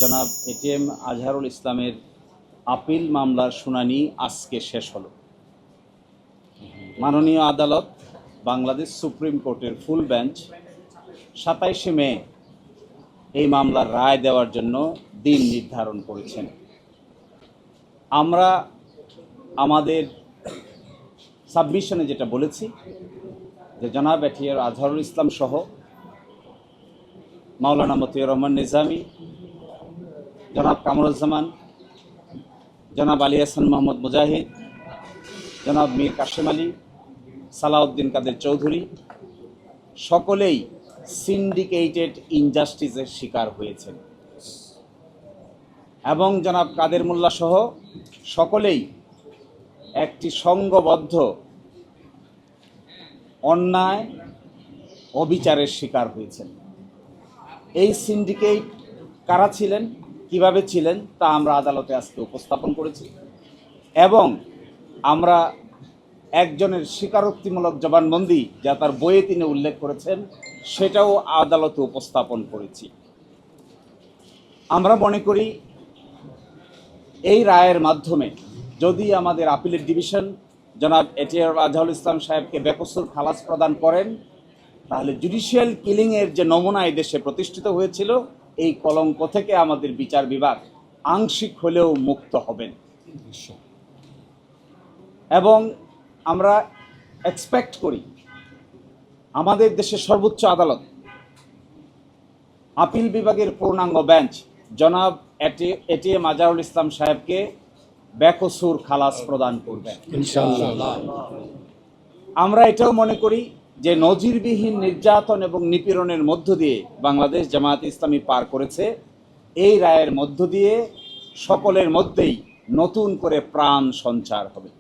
জনাব এটিএম আজহারুল ইসলামের আপিল মামলার শুনানি আজকে শেষ হলো। মাননীয় আদালত বাংলাদেশ সুপ্রিম কোর্টের ফুল বেঞ্চ 27শে মে এই মামলার রায় দেওয়ার জন্য দিন নির্ধারণ করেছেন। আমরা আমাদের সাবমিশনে যেটা বলেছি যে জনাব এটিএম আজহারুল ইসলাম সহ মাওলানা মতিউর রহমান নিজামী, জনাব কামরুজ্জামান, জনাব আলী হাসান মোহাম্মদ মুজাহিদ, জনাব মীর কাশেম আলী, সালাউদ্দিন কাদের চৌধুরী সকলেই সিন্ডিকেটেড ইনজাস্টিসের শিকার হয়েছেন এবং জনাব কাদের মোল্লা সহ সকলেই একটি সংঘবদ্ধ অন্যায় অবিচারের শিকার হয়েছেন। এই সিন্ডিকেট কারা ছিলেন, কিভাবে ছিলেন তা আমরা আদালতে আজকে উপস্থাপন করেছি এবং আমরা একজনের স্বীকারোক্তিমূলক জবানবন্দি যা তার বইয়ে তিনি উল্লেখ করেছেন সেটাও আদালতে উপস্থাপন করেছি। আমরা মনে করি এই রায়ের মাধ্যমে যদি আমাদের আপিলের ডিভিশন জনাব এটিএম আজহারুল ইসলাম সাহেবকে বেকসুর খালাস প্রদান করেন তাহলে জুডিশিয়াল কিলিংয়ের যে নমুনা এই দেশে প্রতিষ্ঠিত হয়েছিল এই কলঙ্ক থেকে আমাদের বিচার বিভাগ আংশিক হলেও মুক্ত হবেন এবং আমরা এক্সপেক্ট করি আমাদের দেশের সর্বোচ্চ আদালত আপিল বিভাগের পূর্ণাঙ্গ বেঞ্চ জনাব এটিএম আজহারুল ইসলাম সাহেবকে বেকসুর খালাস প্রদান করবেন ইনশাআল্লাহ। আমরা এটাও মনে করি যে নজিরবিহীন নির্যাতন এবং নিপীড়নের মধ্য দিয়ে বাংলাদেশ জামায়াতে ইসলামী পার করেছে, এই রায়ের মধ্য দিয়ে সকলের মধ্যেই নতুন করে প্রাণ সঞ্চার হবে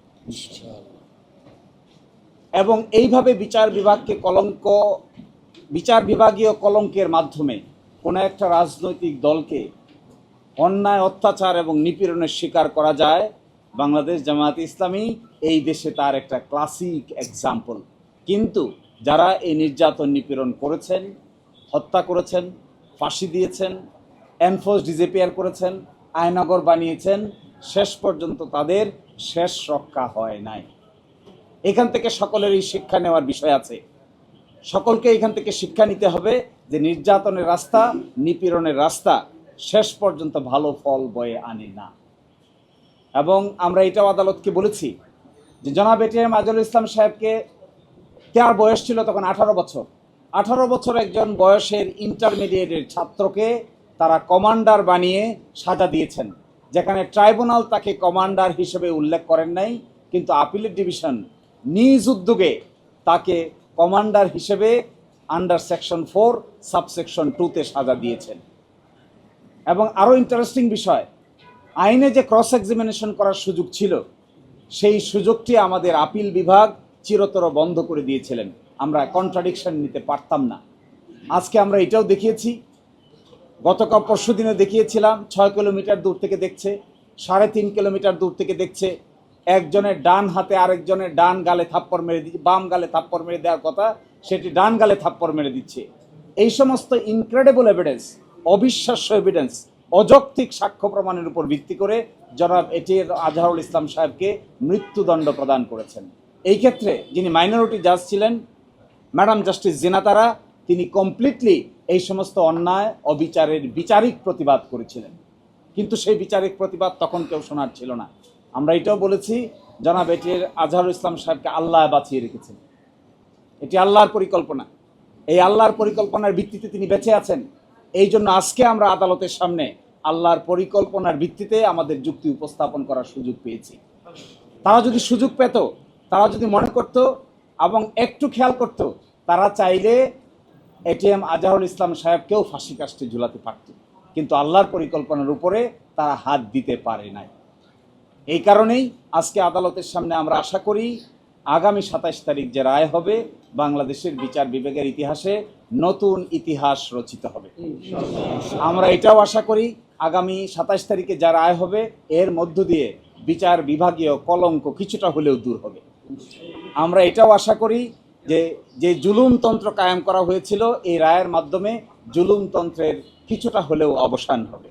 এবং এইভাবে বিচার বিভাগীয় কলঙ্কের মাধ্যমে কোনো একটা রাজনৈতিক দলকে অন্যায় অত্যাচার এবং নিপীড়নের শিকার করা যায়। বাংলাদেশ জামায়াতে ইসলামী এই দেশে তার একটা ক্লাসিক এক্সাম্পল। কিন্তু যারা এই নির্যাতন নিপীড়ন করেছেন, হত্যা করেছেন, ফাঁসি দিয়েছেন, এনফোর্স ডিসঅ্যাপিয়ার করেছেন, আয়নাগর বানিয়েছেন, শেষ পর্যন্ত তাদের শেষ রক্ষা হয় নাই। এখান থেকে সকলেরই শিক্ষা নেওয়ার বিষয় আছে। সকলকে এখান থেকে শিক্ষা নিতে হবে যে নির্যাতনের রাস্তা, নিপীড়নের রাস্তা শেষ পর্যন্ত ভালো ফল বয়ে আনে না। এবং আমরা এটাও আদালতকে বলেছি যে জনাব এটিএম আজহারুল ইসলাম সাহেবকে তার বয়স ছিল তখন 18 বছর। 18 বছর একজন বয়সের ইন্টারমিডিয়েটের ছাত্রকে তারা কমান্ডার বানিয়ে সাজা দিয়েছেন, যেখানে ট্রাইব্যুনাল তাকে কমান্ডার হিসেবে উল্লেখ করেন নাই, কিন্তু আপিলের ডিভিশন নিজ উদ্যোগে তাকে কমান্ডার হিসেবে আন্ডার সেকশন 4 সাবসেকশন 2-তে সাজা দিয়েছেন। এবং আরও ইন্টারেস্টিং বিষয়, আইনে যে ক্রস এক্সামিনেশন করার সুযোগ ছিল সেই সুযোগটি আমাদের আপিল বিভাগ চিরতর বন্ধ করে দিয়েছিলেন। আমরা কন্ট্রাডিকশন নিতে পারতাম না। আজকে আমরা এটাও দেখিয়েছি, গতকাল পরশু দিনে দেখিয়েছিলাম 6 কিলোমিটার দূর থেকে দেখছে, 3.5 কিলোমিটার দূর থেকে দেখছে, একজনের ডান হাতে আরেকজনের ডান গালে থাপ্পড় মেরে দিচ্ছে, বাম গালে থাপ্পড় মেরে দেওয়ার কথা সেটি ডান গালে থাপ্পড় মেরে দিচ্ছে। এই সমস্ত ইনক্রেডিবল এভিডেন্স, অবিশ্বাস্য এভিডেন্স, অযৌক্তিক সাক্ষ্য প্রমাণের উপর ভিত্তি করে জনাব এটিএম আজহারুল ইসলাম সাহেবকে মৃত্যুদণ্ড প্রদান করেছেন। এই ক্ষেত্রে যিনি মাইনরিটি জাজ ছিলেন ম্যাডাম জাস্টিস জিনাতারা, তিনি কমপ্লিটলি এই সমস্ত অন্যায় অবিচারের বিচারিক প্রতিবাদ করেছিলেন, কিন্তু সেই বিচারিক প্রতিবাদ তখন কেউ শোনার ছিল না। আমরা এটাও বলেছি জনাব এটিএম আজহারুল ইসলাম সাহেবকে আল্লাহ বাঁচিয়ে রেখেছেন, এটি আল্লাহর পরিকল্পনা। এই আল্লাহর পরিকল্পনার ভিত্তিতে তিনি বেঁচে আছেন। এই জন্য আজকে আমরা আদালতের সামনে আল্লাহর পরিকল্পনার ভিত্তিতে আমাদের যুক্তি উপস্থাপন করার সুযোগ পেয়েছি। তারা যদি সুযোগ পেত, তারা যদি মনে করত এবং একটু খেয়াল করত, তারা চাইলে এটিএম আজহারুল ইসলাম সাহেবকেও ফাঁসি কাস্টে ঝুলাতে পারত, কিন্তু আল্লাহর পরিকল্পনার উপরে তারা হাত দিতে পারে নাই। এই কারণেই আজকে আদালতের সামনে আমরা আশা করি আগামী 27 তারিখ যে রায় হবে বাংলাদেশের বিচার বিভাগের ইতিহাসে নতুন ইতিহাস রচিত হবে। আমরা এটাও আশা করি আগামী 27 তারিখে যা রায় হবে এর মধ্য দিয়ে বিচার বিভাগীয় কলঙ্ক কিছুটা হলেও দূর হবে। আমরা এটাও আশা করি যে জুলুমতন্ত্র কায়েম করা হয়েছিল এই রায়ের মাধ্যমে জুলুমতন্ত্রের কিছুটা হলেও অবসান হবে।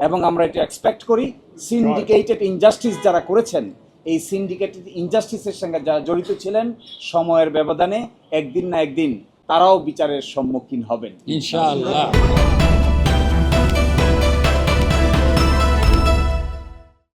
এবং আমরা এটা এক্সপেক্ট করি সিন্ডিকেটেড ইনজাস্টিস যারা করেছেন, এই সিন্ডিকেটেড ইনজাস্টিসের সঙ্গে যারা জড়িত ছিলেন, সময়ের ব্যবধানে একদিন না একদিন তারাও বিচারের সম্মুখীন হবেন ইনশাআল্লাহ।